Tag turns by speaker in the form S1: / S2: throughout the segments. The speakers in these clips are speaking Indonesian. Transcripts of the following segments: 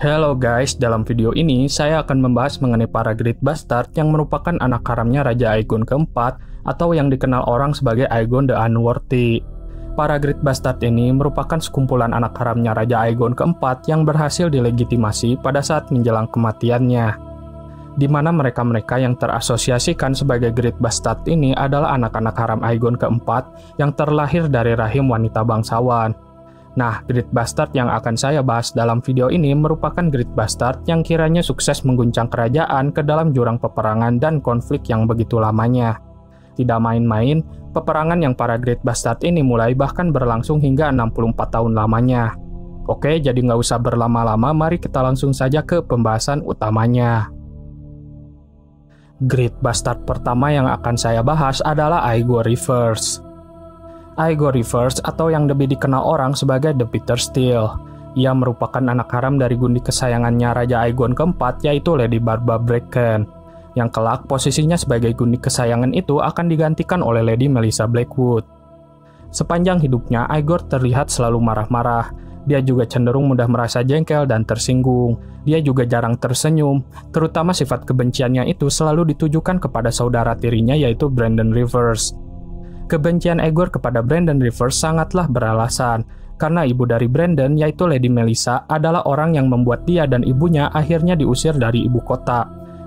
S1: Halo guys, dalam video ini saya akan membahas mengenai para Great Bastard yang merupakan anak haramnya Raja Aegon keempat atau yang dikenal orang sebagai Aegon the Unworthy. Para Great Bastard ini merupakan sekumpulan anak haramnya Raja Aegon keempat yang berhasil dilegitimasi pada saat menjelang kematiannya. Di mana mereka-mereka yang terasosiasikan sebagai Great Bastard ini adalah anak-anak haram Aegon keempat yang terlahir dari rahim wanita bangsawan. Nah, Great Bastard yang akan saya bahas dalam video ini merupakan Great Bastard yang kiranya sukses mengguncang kerajaan ke dalam jurang peperangan dan konflik yang begitu lamanya. Tidak main-main, peperangan yang para Great Bastard ini mulai bahkan berlangsung hingga 64 tahun lamanya. Oke, jadi nggak usah berlama-lama, mari kita langsung saja ke pembahasan utamanya. Great Bastard pertama yang akan saya bahas adalah Aegor Rivers. Aegor Rivers atau yang lebih dikenal orang sebagai The Bitter Steel. Ia merupakan anak haram dari gundi kesayangannya Raja Aegon keempat yaitu Lady Barbara Bracken. Yang kelak posisinya sebagai gundi kesayangan itu akan digantikan oleh Lady Melissa Blackwood. Sepanjang hidupnya Aegor terlihat selalu marah-marah. Dia juga cenderung mudah merasa jengkel dan tersinggung. Dia juga jarang tersenyum, terutama sifat kebenciannya itu selalu ditujukan kepada saudara tirinya yaitu Brandon Rivers. Kebencian Aegor kepada Brandon Rivers sangatlah beralasan, karena ibu dari Brandon yaitu Lady Melissa adalah orang yang membuat dia dan ibunya akhirnya diusir dari ibu kota,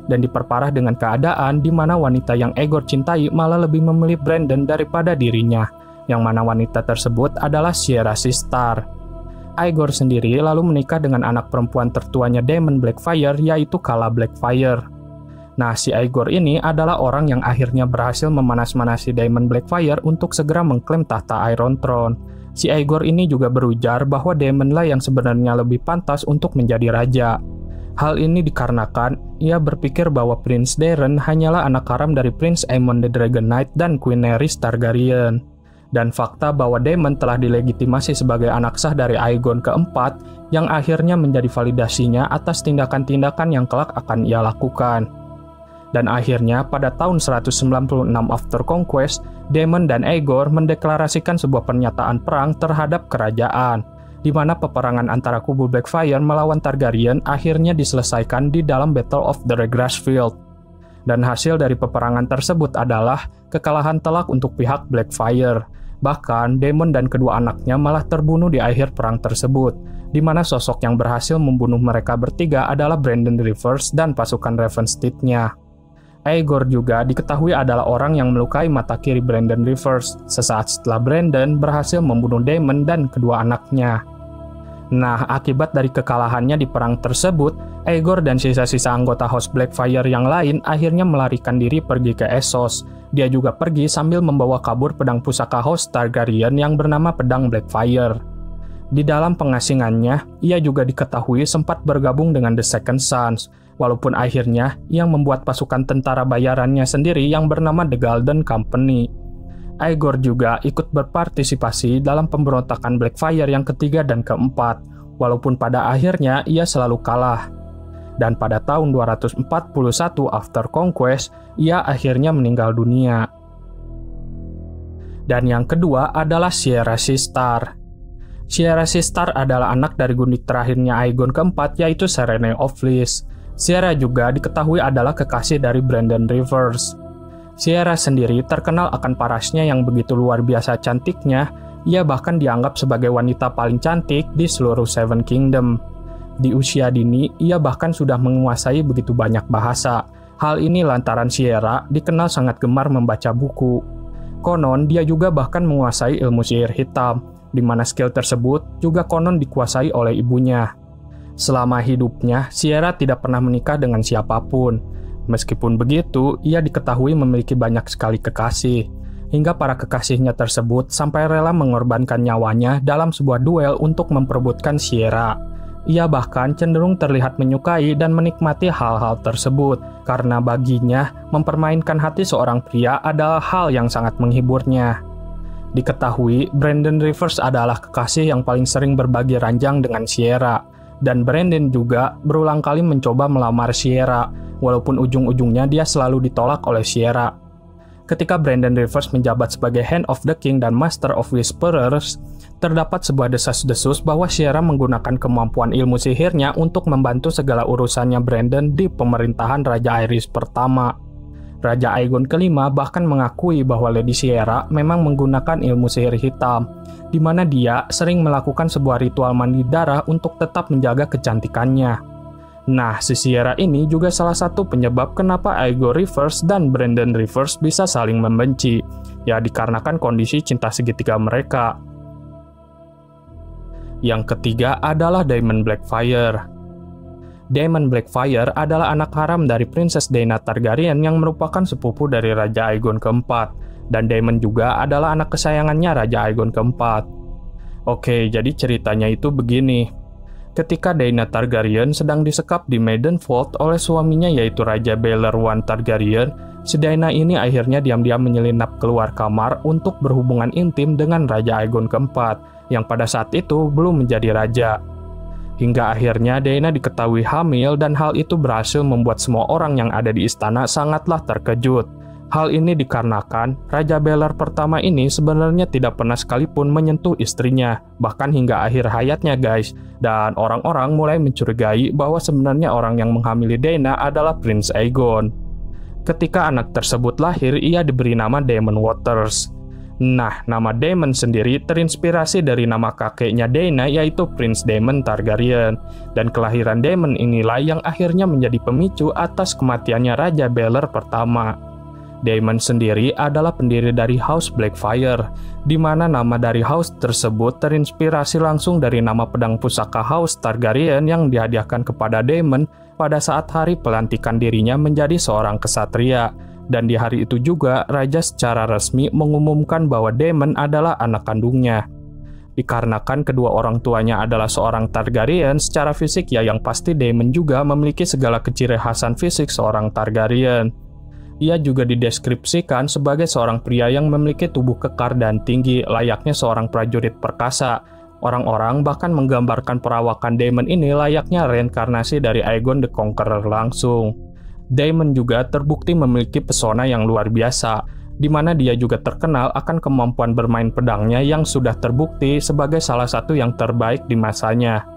S1: dan diperparah dengan keadaan di mana wanita yang Aegor cintai malah lebih memilih Brandon daripada dirinya, yang mana wanita tersebut adalah Sierra Sistar. Aegor sendiri lalu menikah dengan anak perempuan tertuanya Daemon Blackfyre yaitu Calla Blackfyre. Nah, si Aegor ini adalah orang yang akhirnya berhasil memanas-manasi Daemon Blackfyre untuk segera mengklaim tahta Iron Throne. Si Aegor ini juga berujar bahwa Daemon lah yang sebenarnya lebih pantas untuk menjadi raja. Hal ini dikarenakan ia berpikir bahwa Prince Daeron hanyalah anak haram dari Prince Aemon the Dragon Knight dan Queen Aerys Targaryen. Dan fakta bahwa Daemon telah dilegitimasi sebagai anak sah dari Aegon keempat yang akhirnya menjadi validasinya atas tindakan-tindakan yang kelak akan ia lakukan. Dan akhirnya pada tahun 196 After Conquest, Daemon dan Aegor mendeklarasikan sebuah pernyataan perang terhadap kerajaan, di mana peperangan antara kubu Blackfyre melawan Targaryen akhirnya diselesaikan di dalam Battle of the Grassfield. Dan hasil dari peperangan tersebut adalah kekalahan telak untuk pihak Blackfyre. Bahkan, Daemon dan kedua anaknya malah terbunuh di akhir perang tersebut, di mana sosok yang berhasil membunuh mereka bertiga adalah Brandon Rivers dan pasukan Ravenstead-nya. Aegor juga diketahui adalah orang yang melukai mata kiri Brandon Rivers sesaat setelah Brandon berhasil membunuh Daemon dan kedua anaknya. Nah, akibat dari kekalahannya di perang tersebut, Aegor dan sisa-sisa anggota House Blackfyre yang lain akhirnya melarikan diri pergi ke Essos. Dia juga pergi sambil membawa kabur pedang pusaka House Targaryen yang bernama Pedang Blackfyre. Di dalam pengasingannya, ia juga diketahui sempat bergabung dengan The Second Sons, walaupun akhirnya ia membuat pasukan tentara bayarannya sendiri yang bernama The Golden Company. Aegor juga ikut berpartisipasi dalam pemberontakan Blackfyre yang ketiga dan keempat, walaupun pada akhirnya ia selalu kalah. Dan pada tahun 241 After Conquest, ia akhirnya meninggal dunia. Dan yang kedua adalah Sierra Sistar. Sierra Sistar adalah anak dari gundi terakhirnya Aegon keempat yaitu Serene of Lys. Sierra juga diketahui adalah kekasih dari Brandon Rivers. Sierra sendiri terkenal akan parasnya yang begitu luar biasa cantiknya, ia bahkan dianggap sebagai wanita paling cantik di seluruh Seven Kingdom. Di usia dini, ia bahkan sudah menguasai begitu banyak bahasa. Hal ini lantaran Sierra dikenal sangat gemar membaca buku. Konon, dia juga bahkan menguasai ilmu sihir hitam, di mana skill tersebut juga konon dikuasai oleh ibunya. Selama hidupnya, Sierra tidak pernah menikah dengan siapapun. Meskipun begitu, ia diketahui memiliki banyak sekali kekasih, hingga para kekasihnya tersebut sampai rela mengorbankan nyawanya dalam sebuah duel untuk memperebutkan Sierra. Ia bahkan cenderung terlihat menyukai dan menikmati hal-hal tersebut, karena baginya mempermainkan hati seorang pria adalah hal yang sangat menghiburnya. Diketahui, Brandon Rivers adalah kekasih yang paling sering berbagi ranjang dengan Sierra, dan Brandon juga berulang kali mencoba melamar Sierra, walaupun ujung-ujungnya dia selalu ditolak oleh Sierra. Ketika Brandon Rivers menjabat sebagai Hand of the King dan Master of Whisperers, terdapat sebuah desas-desus bahwa Shiera menggunakan kemampuan ilmu sihirnya untuk membantu segala urusannya Brandon di pemerintahan Raja Aerys pertama. Raja Aegon kelima bahkan mengakui bahwa Lady Shiera memang menggunakan ilmu sihir hitam, di mana dia sering melakukan sebuah ritual mandi darah untuk tetap menjaga kecantikannya. Nah, si Shiera ini juga salah satu penyebab kenapa Aegon Rivers dan Brandon Rivers bisa saling membenci, ya dikarenakan kondisi cinta segitiga mereka. Yang ketiga adalah Daemon Blackfyre. Daemon Blackfyre adalah anak haram dari Princess Daenerys Targaryen yang merupakan sepupu dari Raja Aegon keempat, dan Daemon juga adalah anak kesayangannya Raja Aegon keempat. Oke, jadi ceritanya itu begini. Ketika Daenerys Targaryen sedang disekap di Maidenfold oleh suaminya yaitu Raja Baelor I Targaryen, si Daenerys ini akhirnya diam-diam menyelinap keluar kamar untuk berhubungan intim dengan Raja Aegon keempat, yang pada saat itu belum menjadi raja. Hingga akhirnya Daenerys diketahui hamil dan hal itu berhasil membuat semua orang yang ada di istana sangatlah terkejut. Hal ini dikarenakan Raja Baelor pertama ini sebenarnya tidak pernah sekalipun menyentuh istrinya, bahkan hingga akhir hayatnya guys. Dan orang-orang mulai mencurigai bahwa sebenarnya orang yang menghamili Daenerys adalah Prince Aegon. Ketika anak tersebut lahir, ia diberi nama Daemon Waters. Nah, nama Daemon sendiri terinspirasi dari nama kakeknya Daenerys yaitu Prince Daemon Targaryen. Dan kelahiran Daemon inilah yang akhirnya menjadi pemicu atas kematiannya Raja Baelor pertama. Daemon sendiri adalah pendiri dari House Blackfyre, di mana nama dari house tersebut terinspirasi langsung dari nama pedang pusaka House Targaryen yang dihadiahkan kepada Daemon pada saat hari pelantikan dirinya menjadi seorang kesatria. Dan di hari itu juga, Raja secara resmi mengumumkan bahwa Daemon adalah anak kandungnya. Dikarenakan kedua orang tuanya adalah seorang Targaryen, secara fisik ya yang pasti Daemon juga memiliki segala keciri khasan fisik seorang Targaryen. Ia juga dideskripsikan sebagai seorang pria yang memiliki tubuh kekar dan tinggi, layaknya seorang prajurit perkasa. Orang-orang bahkan menggambarkan perawakan Daemon ini layaknya reinkarnasi dari Aegon the Conqueror langsung. Daemon juga terbukti memiliki pesona yang luar biasa, di mana dia juga terkenal akan kemampuan bermain pedangnya yang sudah terbukti sebagai salah satu yang terbaik di masanya.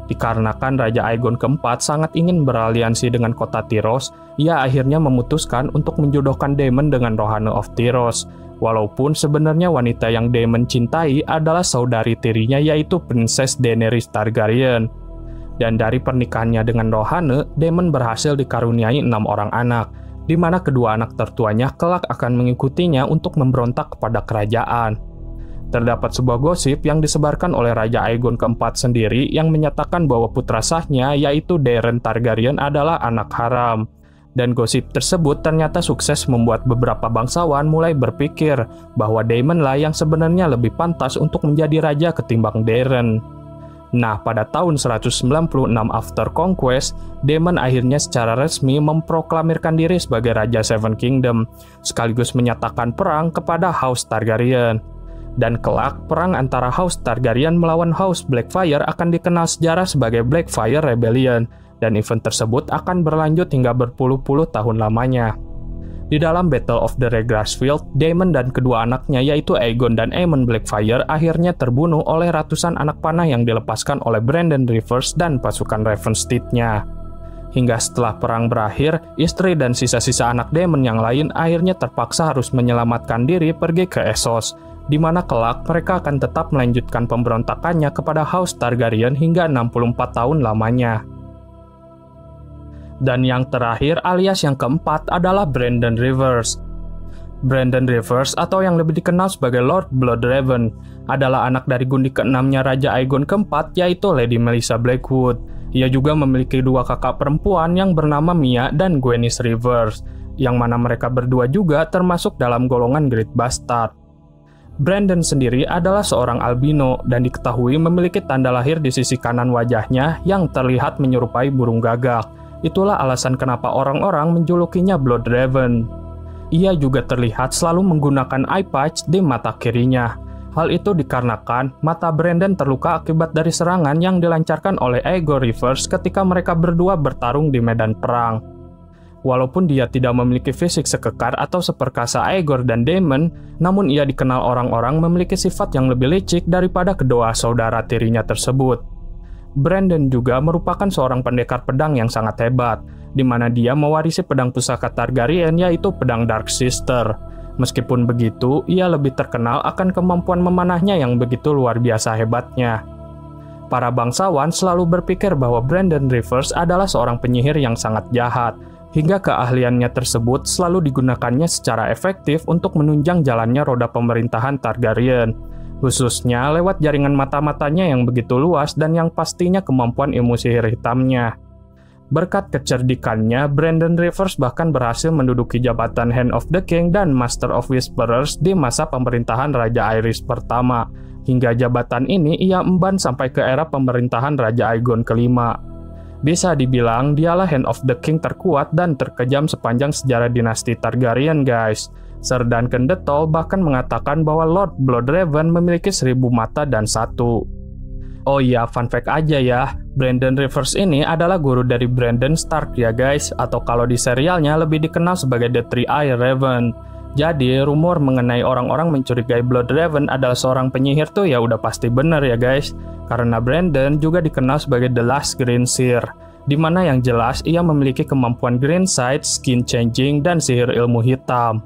S1: Dikarenakan Raja Aegon keempat sangat ingin beraliansi dengan kota Tyros, ia akhirnya memutuskan untuk menjodohkan Daemon dengan Rohane of Tyros. Walaupun sebenarnya wanita yang Daemon cintai adalah saudari tirinya yaitu Princess Daenerys Targaryen. Dan dari pernikahannya dengan Rohane, Daemon berhasil dikaruniai 6 orang anak, di mana kedua anak tertuanya kelak akan mengikutinya untuk memberontak kepada kerajaan. Terdapat sebuah gosip yang disebarkan oleh Raja Aegon keempat sendiri yang menyatakan bahwa putra sahnya yaitu Daeron Targaryen adalah anak haram. Dan gosip tersebut ternyata sukses membuat beberapa bangsawan mulai berpikir bahwa Daemon lah yang sebenarnya lebih pantas untuk menjadi raja ketimbang Daeron. Nah, pada tahun 196 after conquest, Daemon akhirnya secara resmi memproklamirkan diri sebagai Raja Seven Kingdom, sekaligus menyatakan perang kepada House Targaryen. Dan kelak, perang antara House Targaryen melawan House Blackfyre akan dikenal sejarah sebagai Blackfyre Rebellion, dan event tersebut akan berlanjut hingga berpuluh-puluh tahun lamanya. Di dalam Battle of the Red Grassfield, Daemon dan kedua anaknya yaitu Aegon dan Aemon Blackfyre akhirnya terbunuh oleh ratusan anak panah yang dilepaskan oleh Brandon Rivers dan pasukan Ravenstead-nya. Hingga setelah perang berakhir, istri dan sisa-sisa anak Daemon yang lain akhirnya terpaksa harus menyelamatkan diri pergi ke Essos, di mana kelak mereka akan tetap melanjutkan pemberontakannya kepada House Targaryen hingga 64 tahun lamanya. Dan yang terakhir alias yang keempat adalah Brandon Rivers. Brandon Rivers atau yang lebih dikenal sebagai Lord Bloodraven adalah anak dari gundi keenamnya Raja Aegon keempat yaitu Lady Melissa Blackwood. Ia juga memiliki dua kakak perempuan yang bernama Mia dan Gwenys Rivers, yang mana mereka berdua juga termasuk dalam golongan Great Bastard. Brandon sendiri adalah seorang albino dan diketahui memiliki tanda lahir di sisi kanan wajahnya yang terlihat menyerupai burung gagak. Itulah alasan kenapa orang-orang menjulukinya Bloodraven. Ia juga terlihat selalu menggunakan eye patch di mata kirinya. Hal itu dikarenakan mata Brandon terluka akibat dari serangan yang dilancarkan oleh Aegon Rivers ketika mereka berdua bertarung di medan perang. Walaupun dia tidak memiliki fisik sekekar atau seperkasa Aegor dan Daemon, namun ia dikenal orang-orang memiliki sifat yang lebih licik daripada kedua saudara tirinya tersebut. Brandon juga merupakan seorang pendekar pedang yang sangat hebat, di mana dia mewarisi pedang pusaka Targaryen yaitu pedang Dark Sister. Meskipun begitu, ia lebih terkenal akan kemampuan memanahnya yang begitu luar biasa hebatnya. Para bangsawan selalu berpikir bahwa Brandon Rivers adalah seorang penyihir yang sangat jahat, hingga keahliannya tersebut selalu digunakannya secara efektif untuk menunjang jalannya roda pemerintahan Targaryen, khususnya lewat jaringan mata-matanya yang begitu luas dan yang pastinya kemampuan ilmu sihir hitamnya. Berkat kecerdikannya, Brandon Rivers bahkan berhasil menduduki jabatan Hand of the King dan Master of Whisperers di masa pemerintahan Raja Aerys pertama. Hingga jabatan ini ia emban sampai ke era pemerintahan Raja Aegon kelima. Bisa dibilang dialah Hand of the King terkuat dan terkejam sepanjang sejarah dinasti Targaryen, guys. Sir Duncan the Tall bahkan mengatakan bahwa Lord Bloodraven memiliki 1000 mata dan 1. Oh iya, fun fact aja ya, Brandon Rivers ini adalah guru dari Brandon Stark ya guys, atau kalau di serialnya lebih dikenal sebagai The Three-Eyed Raven. Jadi, rumor mengenai orang-orang mencurigai Bloodraven adalah seorang penyihir tuh ya udah pasti bener ya guys, karena Brandon juga dikenal sebagai The Last Green Seer, di mana yang jelas ia memiliki kemampuan Green Sight, Skin Changing, dan sihir ilmu hitam.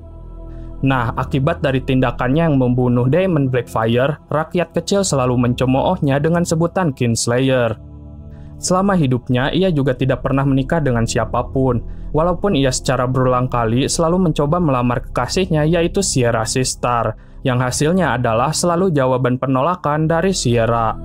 S1: Nah, akibat dari tindakannya yang membunuh Daemon Blackfyre, rakyat kecil selalu mencemoohnya dengan sebutan Kinslayer. Selama hidupnya, ia juga tidak pernah menikah dengan siapapun, walaupun ia secara berulang kali selalu mencoba melamar kekasihnya yaitu Sierra Sistar, yang hasilnya adalah selalu jawaban penolakan dari Sierra.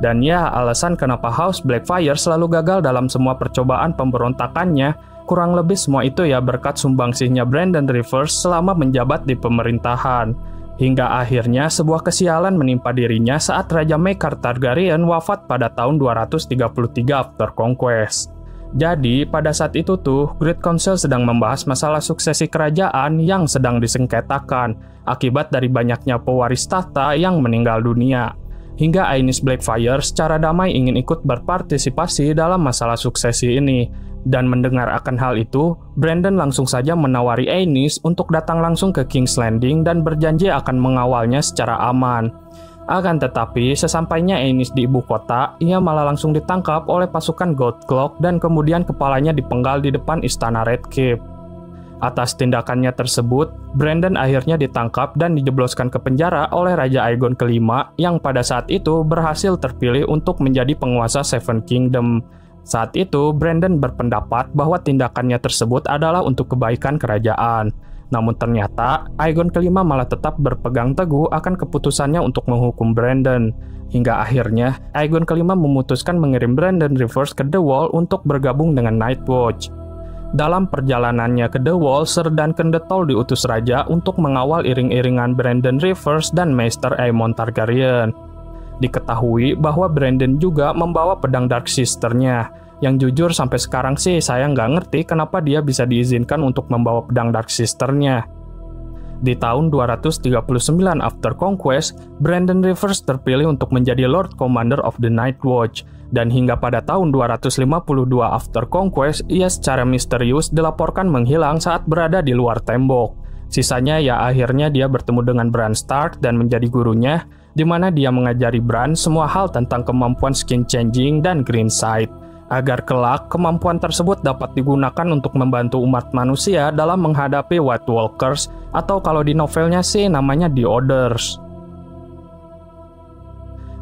S1: Dan ya, alasan kenapa House Blackfyre selalu gagal dalam semua percobaan pemberontakannya, kurang lebih semua itu ya berkat sumbangsihnya Brandon Rivers selama menjabat di pemerintahan. Hingga akhirnya sebuah kesialan menimpa dirinya saat Raja Maekar Targaryen wafat pada tahun 233 after conquest. Jadi pada saat itu tuh, Great Council sedang membahas masalah suksesi kerajaan yang sedang disengketakan akibat dari banyaknya pewaris tahta yang meninggal dunia. Hingga Aenys Blackfyre secara damai ingin ikut berpartisipasi dalam masalah suksesi ini. Dan mendengar akan hal itu, Brandon langsung saja menawari Aenys untuk datang langsung ke King's Landing dan berjanji akan mengawalnya secara aman. Akan tetapi, sesampainya Aenys di ibu kota, ia malah langsung ditangkap oleh pasukan Gold Cloak dan kemudian kepalanya dipenggal di depan istana Red Keep. Atas tindakannya tersebut, Brandon akhirnya ditangkap dan dijebloskan ke penjara oleh Raja Aegon kelima yang pada saat itu berhasil terpilih untuk menjadi penguasa Seven Kingdom. Saat itu, Brandon berpendapat bahwa tindakannya tersebut adalah untuk kebaikan kerajaan. Namun ternyata, Aegon kelima malah tetap berpegang teguh akan keputusannya untuk menghukum Brandon. Hingga akhirnya, Aegon kelima memutuskan mengirim Brandon Rivers ke The Wall untuk bergabung dengan Nightwatch. Dalam perjalanannya ke The Wall, Sir Duncan the Tall diutus raja untuk mengawal iring-iringan Brandon Rivers dan Maester Aemon Targaryen. Diketahui bahwa Brandon juga membawa pedang Dark Sister-nya, yang jujur sampai sekarang sih saya nggak ngerti kenapa dia bisa diizinkan untuk membawa pedang Dark Sister-nya. Di tahun 239 after conquest, Brandon Rivers terpilih untuk menjadi Lord Commander of the Nightwatch, dan hingga pada tahun 252 after conquest, ia secara misterius dilaporkan menghilang saat berada di luar tembok. Sisanya ya akhirnya dia bertemu dengan Bran Stark dan menjadi gurunya, di mana dia mengajari Bran semua hal tentang kemampuan Skin Changing dan Green Sight, agar kelak kemampuan tersebut dapat digunakan untuk membantu umat manusia dalam menghadapi White Walkers, atau kalau di novelnya sih namanya The Orders.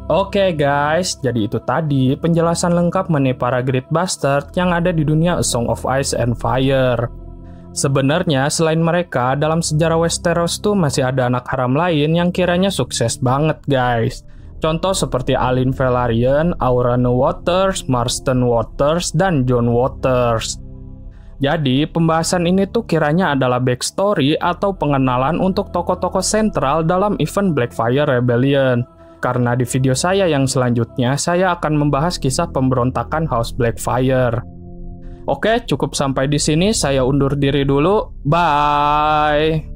S1: Oke guys, jadi itu tadi penjelasan lengkap mengenai para Great Bastard yang ada di dunia A Song of Ice and Fire. Sebenarnya selain mereka, dalam sejarah Westeros tuh masih ada anak haram lain yang kiranya sukses banget guys. Contoh seperti Alyn Velaryon, Aurane Waters, Marston Waters, dan John Waters. Jadi pembahasan ini tuh kiranya adalah backstory atau pengenalan untuk tokoh-tokoh sentral dalam event Blackfyre Rebellion. Karena di video saya yang selanjutnya, saya akan membahas kisah pemberontakan House Blackfyre. Oke, cukup sampai di sini. Saya undur diri dulu. Bye!